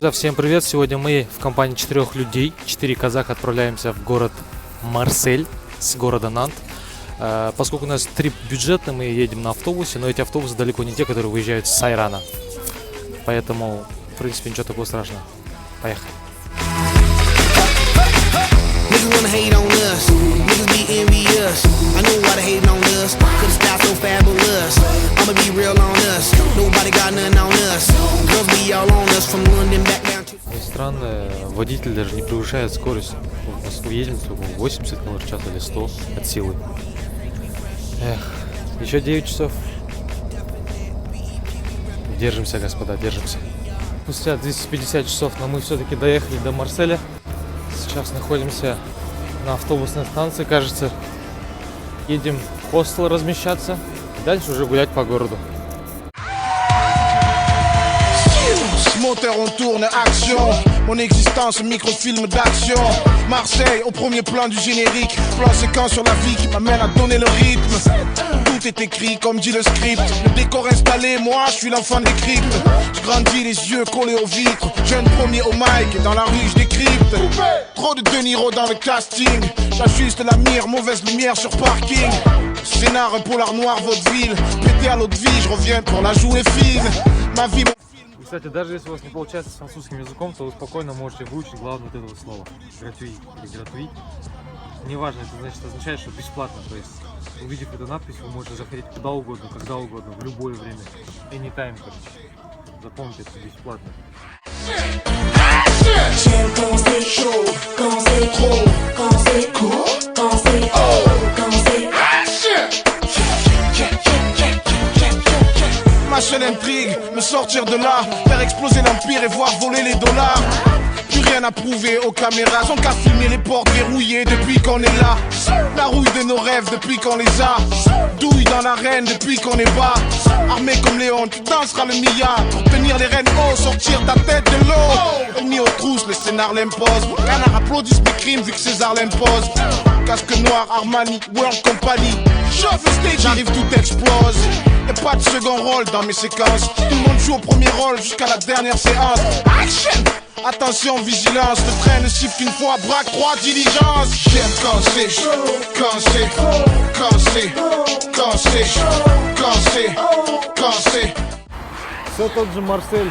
Да, всем привет! Сегодня мы в компании 4 людей, 4 казаха, отправляемся в город Марсель с города Нант. Поскольку у нас трип бюджетный, мы едем на автобусе, но эти автобусы далеко не те, которые выезжают с Сайрана. Поэтому, в принципе, ничего такого страшного. Поехали! Странно, водитель даже не превышает скорость. В Москву едем, 80 км в час или 100 от силы. Эх, еще 9 часов. Держимся, господа, держимся. Спустя 250 часов, но мы все-таки доехали до Марселя. Сейчас находимся на автобусной станции, кажется. Едем в хостел размещаться. Дальше уже гулять по городу. Moteur, on tourne, action. Mon existence, microfilm d'action. Marseille, au premier plan du générique. Plan séquence sur la vie qui m'amène à donner le rythme. Tout est écrit comme dit le script. Le décor installé, moi je suis l'enfant des cryptes. Je grandis les yeux collés aux vitres. Jeune premier au mic, dans la rue je décrypte. Trop de De Niro dans le casting. J'ajuste la mire, mauvaise lumière sur parking. Scénar, un polar noir, vaudeville. Pété à l'autre vie, je reviens pour la jouer fine. Ma vie. Кстати, даже если у вас не получается с французским языком, то вы спокойно можете выучить главное вот этого слова. Гратуит или гратуит. Неважно, это значит означает, что бесплатно. То есть, увидев эту надпись, вы можете заходить куда угодно, когда угодно, в любое время. Anytime, короче. Запомните, это бесплатно. Ma seule intrigue, me sortir de là, faire exploser l'empire et voir voler les dollars. Plus rien à prouver aux caméras, sont qu'à filmer les portes verrouillées depuis qu'on est là. La rouille de nos rêves depuis qu'on les a. Douille dans l'arène depuis qu'on est bas. Armé comme Léon, tu danseras le milliard. Pour tenir les rênes hauts, sortir ta tête de l'eau. Ennemi aux trousses, le scénar l'impose. Canard applaudissent mes crimes vu que César l'impose. Casque noir, Armani, World Company. Chauffe le stage, j'arrive, tout explose. Y'a pas de second rôle dans mes séquences. Tout le monde joue au premier rôle jusqu'à la dernière séance. Action! Attention, vigilance. Le train ne siffle qu'une fois, braque 3 diligences. J'aime quand c'est chaud, quand c'est quand c'est quand c'est quand c'est quand c'est. Все тот же Марсель.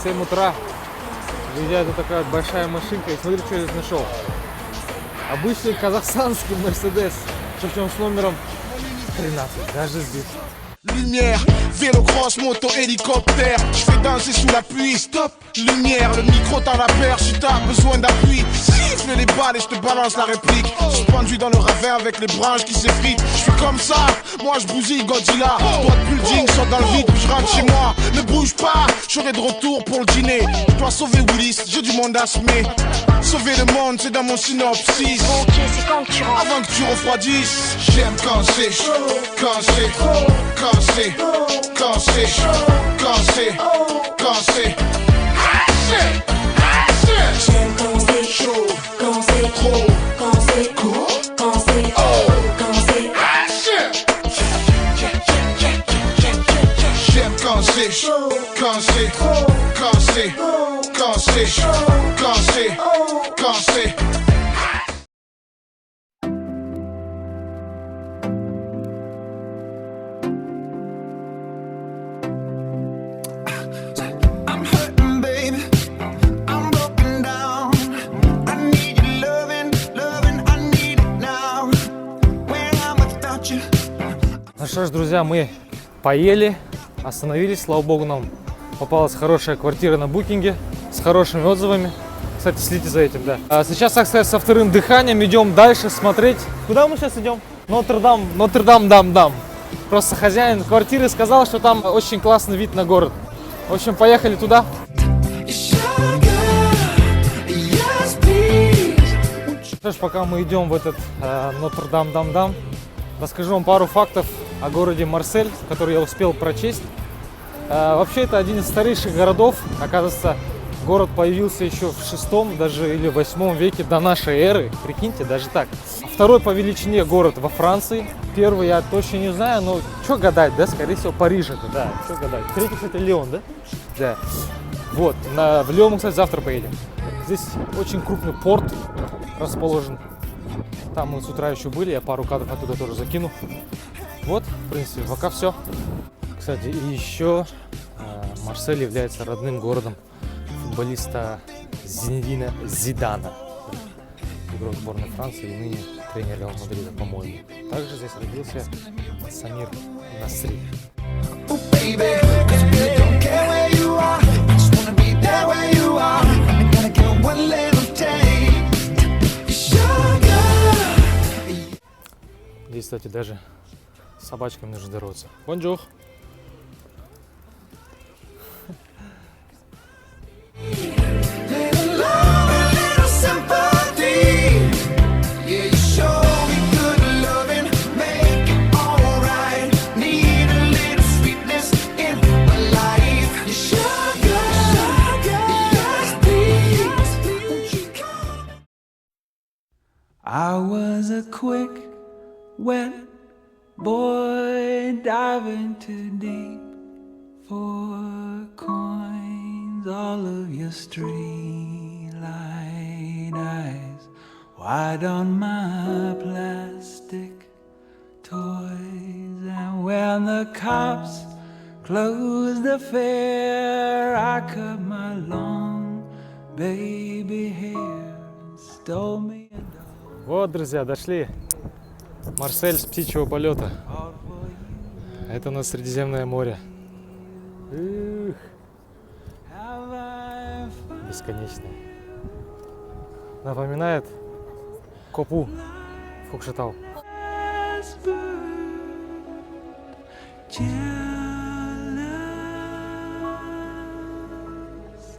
7 утра. Выезжает вот такая вот большая машинка. И смотри, что я здесь нашел. Обычный казахстанский Мерседес. Причем с номером 13, даже здесь. Lumière, vélo cross, moto, hélicoptère. Je fais danser sous la pluie, stop. Lumière, le micro tend la perche, si t'as besoin d'appui. Siffle les balles et je te balance la réplique. Suspendu dans le ravin avec les branches qui s'effritent. Je suis comme ça, moi je bousille Godzilla. Toi de building, sors dans le vide puis je rentre chez moi. Ne bouge pas, je serai de retour pour le dîner. Je dois sauver Willis, j'ai du monde à semer. Sauver le monde, c'est dans mon synopsis. Ok, c'est quand que tu rentres? Avant que tu refroidisses. J'aime quand c'est chaud, quand c'est quand c'est quand c'est quand c'est quand c'est. J'aime quand c'est chaud, quand c'est trop, quand c'est court, quand c'est quand c'est. J'aime quand c'est chaud, quand c'est quand c'est quand c'est quand c'est quand c'est. Ну что ж, друзья, мы поели, остановились, слава богу, нам попалась хорошая квартира на букинге с хорошими отзывами. Кстати, следите за этим, да. А сейчас, так сказать, со вторым дыханием идем дальше смотреть. Куда мы сейчас идем? Нотр-Дам. Просто хозяин квартиры сказал, что там очень классный вид на город. В общем, поехали туда. Что ж, пока мы идем в этот Нотр-Дам, расскажу вам пару фактов о городе Марсель, который я успел прочесть. Вообще, это один из старейших городов. Оказывается, город появился еще в 6 даже или 8 веке до нашей эры. Прикиньте, даже так. Второй по величине город во Франции. Первый я точно не знаю, но что гадать, да? Скорее всего, Париж это, да. Что гадать. Третий, кстати, Лион, да? Да. Вот, в Лион мы, кстати, завтра поедем. Здесь очень крупный порт расположен. Там мы с утра еще были, я пару кадров оттуда тоже закину. Вот, в принципе, пока все. Кстати, и еще Марсель является родным городом футболиста Зинедина Зидана. Игрок сборной Франции и ныне тренер Реал Мадрида, по-моему. Также здесь родился Самир Насри. Oh, baby, 'cause we really don't care where you are. We just wanna be there where you are. I'm gonna get one little day. Sugar. Здесь, кстати, даже с собачками нужно здороваться. Бонжур. Little love, a little sympathy. Yeah, you show me good loving, make it alright. Need a little sweetness in my life. You sugar, yes please, won't you come? I was a quick, wet boy diving too deep for coins. All of your street light eyes wide on my plastic toys. And when the cops closed the fair, I cut my long baby hair, stole me a dog. Вот, друзья, дошли. Марсель с птичьего полета. Это у нас Средиземное море. Эх, Have I found бесконечное. Напоминает Копу в Кокшетау. jealous?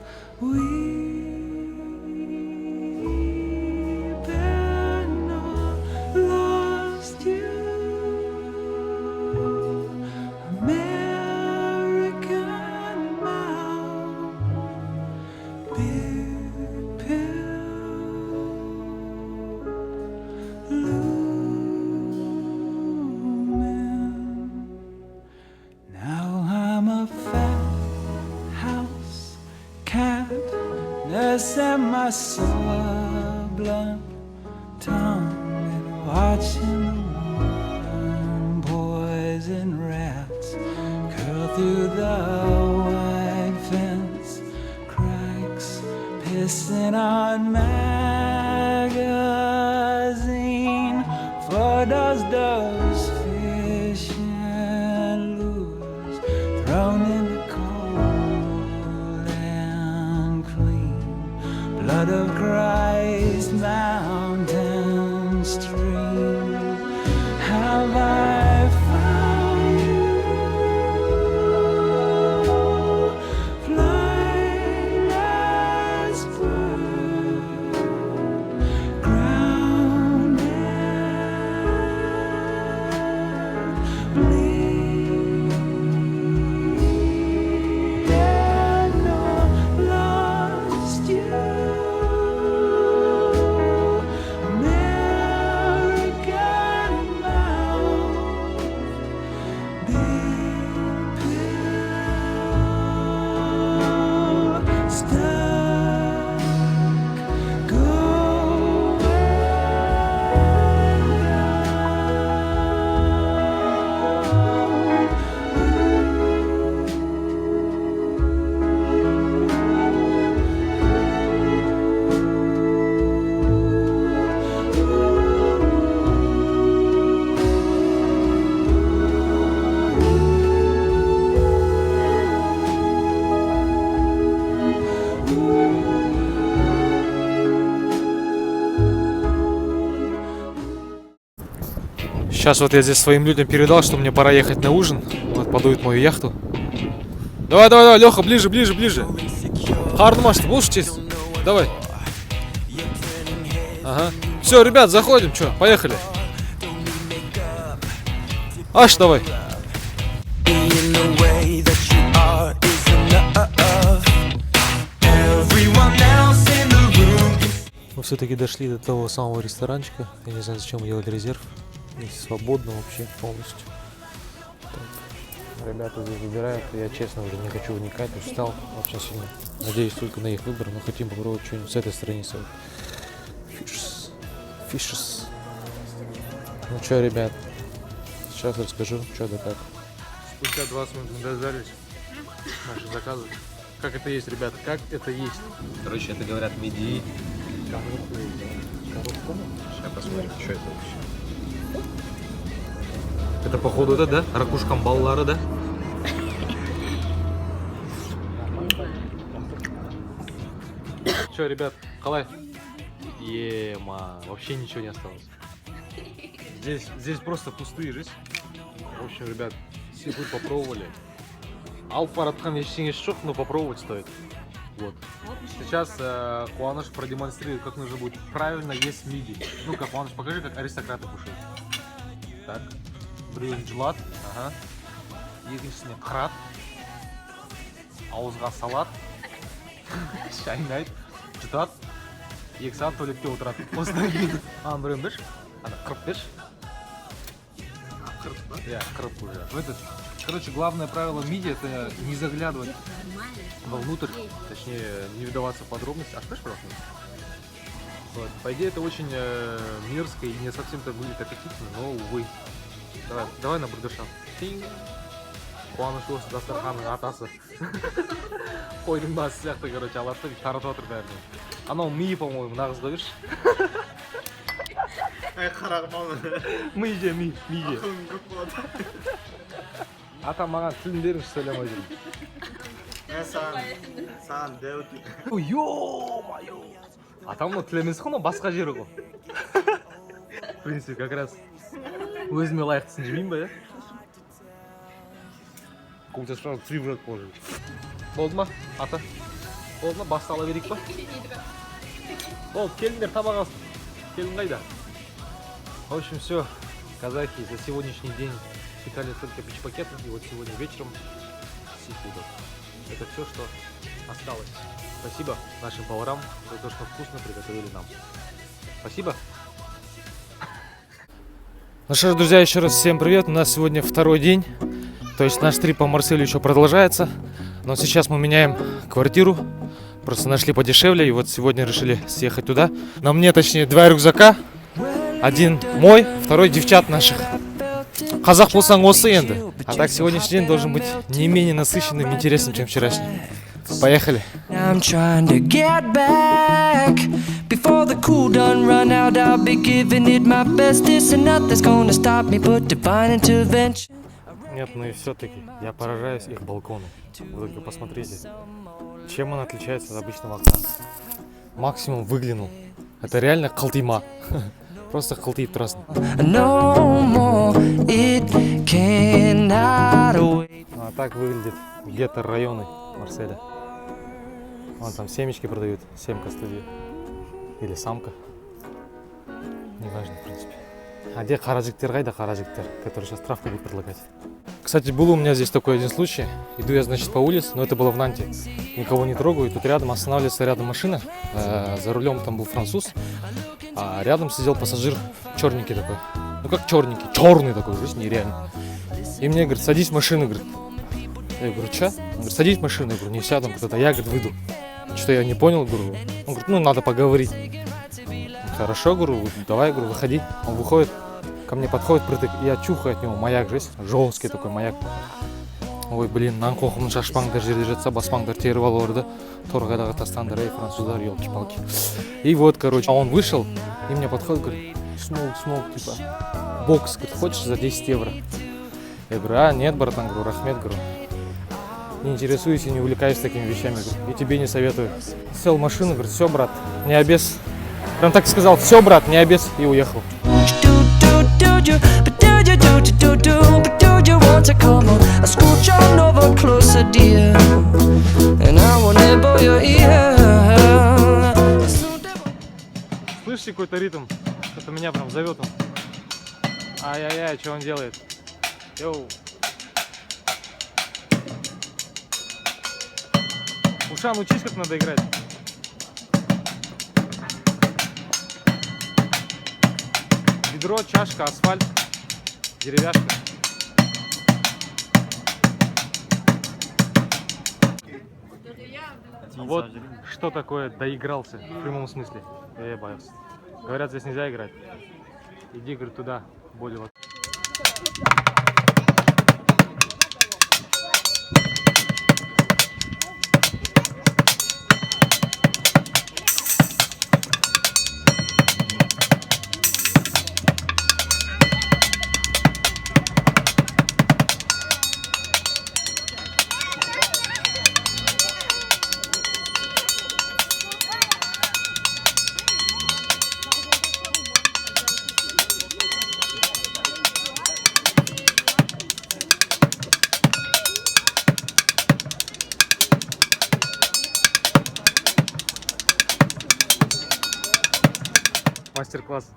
We've been lost you, American mouth, big pill, looming. Now I'm a fat house cat, nursing my sore blunt tongue and watching the warm poison rats curl through the white fence cracks, pissing on magazine photos, those fish and lures thrown in the cold and clean blood of Christ, mountain stream. Have I found you, flying as bird, grounded, bleeding, lost you, American mouth, big pill, stuck, going Сейчас вот я здесь своим людям передал, что мне пора ехать на ужин. Вот подуют мою яхту. Давай, давай, давай, Леха, ближе, ближе, ближе. Хардмаш, ты будешь честь? Давай. Ага. Все, ребят, заходим, что, поехали. Аш, давай. in the way that you are is enough. Everyone else in the room. Мы все-таки дошли до того самого ресторанчика. Я не знаю, зачем мы делали резерв. Здесь свободно вообще полностью. Так, Ребята здесь выбирают, я честно уже не хочу вникать, устал очень сильно. Надеюсь только на их выбор, но хотим попробовать что-нибудь с этой страницы. Fishes. Ну что, ребят, сейчас расскажу, что да как. Спустя 20 минут мы дождались наши заказы. Как это есть, ребята, как это есть? Короче, это говорят мидии. Сейчас посмотрим, что это вообще. Это походу это, да? Ракушкам баллары, да? Че, ребят, халай? Ема, вообще ничего не осталось. Здесь просто пустые жизнь. В общем, ребят, сифуд попробовали. Алпараткан ештеңе жоқ, но попробовать стоит. Вот. Сейчас Куаныш продемонстрирует, как нужно будет правильно есть миди. Ну-ка, Куаныш, покажи, как аристократы кушают. Так. Біреуін жылат, ага. Екіншісіне қырат, ауызға салат, шайнайды, жұтады, 2 сағат туалетте отырады. Осыдан кейін ана біреуін берші, ана қырып берші. Қырып па? Иә, қырып уже. Короче, главное правило миди — это не заглядывать вовнутрь, точнее, не вдаваться в подробности. А скажешь, пожалуйста? Вот. По идее, это очень мерзко и не совсем так выглядит аппетитно, но увы. Давай на бурдыша. Қуаныш осы дастарханның атасы. Қойдың басы сияқты, короче, алады да таратып отыр бәріне. Анау миы, по-моему, нағызға берші. Ай, қарағым аны. Ми же, ми же. Атам маған тілін беріңші, сөйлемей жүрмін. Мен саған дәуті. Ё-моё! Атамның тіл емес қой, басқа жері ғой. В принципе, как раз өзіме лайықтысын жемейін ба, я? Қомта сразу 3 в рот положить. Болды ма, ата? Болды ма, басты ала берейік па? Болды, келіңдер, табақ алсын. Келін қайда? В общем, все, казахи, за сегодняшний день питали только пич-пакеты, и вот сегодня вечером сифудов. Это все, что осталось. Спасибо нашим поварам за то, что вкусно приготовили нам. Спасибо. Ну что ж, друзья, еще раз всем привет. У нас сегодня второй день. То есть наш трип по Марселю еще продолжается. Но сейчас мы меняем квартиру. Просто нашли подешевле. И вот сегодня решили съехать туда. На мне, точнее, 2 рюкзака. Один мой, второй девчат наших. Казах болсаң осы енді. А так сегодняшний день должен быть не менее насыщенным и интересным, чем вчерашний. Поехали. I'm trying to get back before the cool done run out. I'll be giving it my best. This and nothing's gonna stop me but divine intervention. Нет, ну и все-таки я поражаюсь их балкону. Вы только посмотрите, чем он отличается от обычного окна. Максимум выглянул. Это реально калтима. Просто калтиып тұрасың. No more, it cannot wait. Ну, а так выглядит гетто районы Марселя. Вон там семечки продают, семка студия. Или самка. Неважно, в принципе. А где хараджиктер, гайда хараджиктер, который сейчас травку будет предлагать. Кстати, был у меня здесь такой один случай. Иду я, значит, по улице, но это было в Нанте. Никого не трогаю, и тут рядом останавливается рядом машина. За рулем там был француз. А рядом сидел пассажир черненький такой. Ну как черненький, черный такой, жизнь нереально. И мне говорит, садись в машину, говорит. Я говорю, че? Он говорит, садись в машину. Я говорю, не сяду, кто-то, я, говорит, выйду. Что я не понял, говорю. Он говорит, ну надо поговорить. Хорошо, говорю, давай, говорю, выходи. Он выходит, ко мне подходит, прытык, я чухаю от него, маяк же, жесткий такой маяк. Ой, блин, нанқоқымның шашпаңдар жерде жатса, баспаңдар теріп алып орды. Торғайдағы тастаңдар, ей, француздар, елки-палки. И вот, короче, он вышел, и мне подходит, говорит, смоук, типа, бокс, говорит, хочешь за 10 евро? Я говорю, а, нет, братан, говорю, рахмет, говорю. Не интересуйся, не увлекайся такими вещами, говорю, и тебе не советую. Сел в машину, говорит, все, брат, не обез. Прям так и сказал, все, брат, не обез, и уехал. Do you want to come on? I scooch on over closer, dear, and I won't elbow your ear. Слышите какой-то ритм? Что-то меня прям зовет он. Ай-яй-яй, что он делает? Йоу. Ушан, учись, как надо играть. Ведро, чашка, асфальт, деревяшка. Вот что такое доигрался в прямом смысле. Я ебаюсь. Говорят, здесь нельзя играть. Иди, говорит, туда, более вот. Мастер-класс.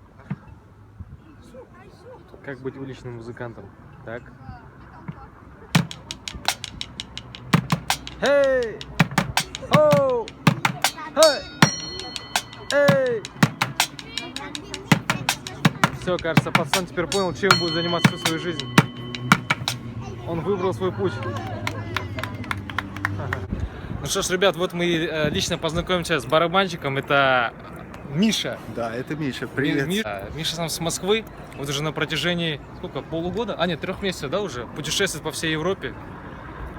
Как быть уличным музыкантом. Так. Эй! Оу! Эй! Эй! Все, кажется, пацан теперь понял, чем будет заниматься всю свою жизнь. Он выбрал свой путь. Ну что ж, ребят, вот мы лично познакомимся с барабанщиком. Это Миша. Да, это Миша, привет. Миша сам с Москвы. Вот уже на протяжении, сколько, полугода? А, нет, 3 месяцев, да, уже? Путешествует по всей Европе.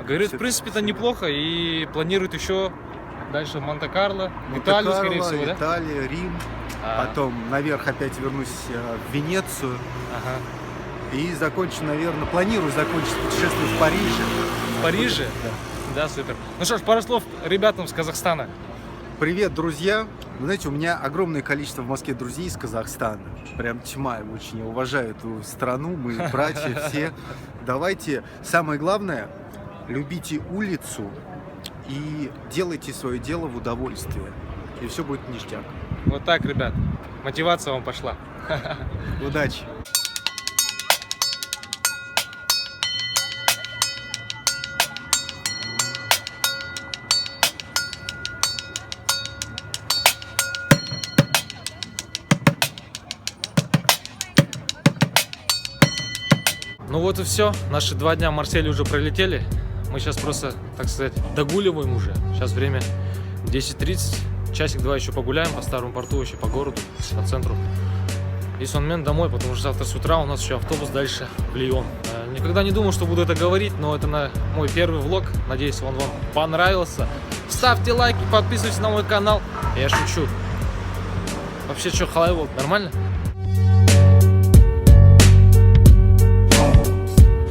Говорит, в принципе, это неплохо. И планирует еще дальше в Монте-Карло, в Италию, скорее всего, да? Италия, Рим. Потом наверх опять вернусь в Венецию. Ага. И закончу, наверное, планирую закончить путешествие в Париже. В Париже? Да. Да, супер. Ну что ж, пару слов ребятам с Казахстана. Привет, друзья! Вы знаете, у меня огромное количество в Москве друзей из Казахстана. Прям тьма, я очень уважаю эту страну, мы братья все. Давайте, самое главное, любите улицу и делайте свое дело в удовольствие. И все будет ништяк. Вот так, ребят. Мотивация вам пошла. Удачи! Ну вот и все. Наши 2 дня в Марселе уже пролетели. Мы сейчас просто, так сказать, догуливаем уже. Сейчас время 10:30. Часик-два еще погуляем по Старому порту, вообще по городу, по центру. И сонмен домой, потому что завтра с утра у нас еще автобус дальше в Лион. Никогда не думал, что буду это говорить, но это мой первый влог. Надеюсь, он вам понравился. Ставьте лайки, подписывайтесь на мой канал. Я шучу. Вообще, что, халайвол, нормально?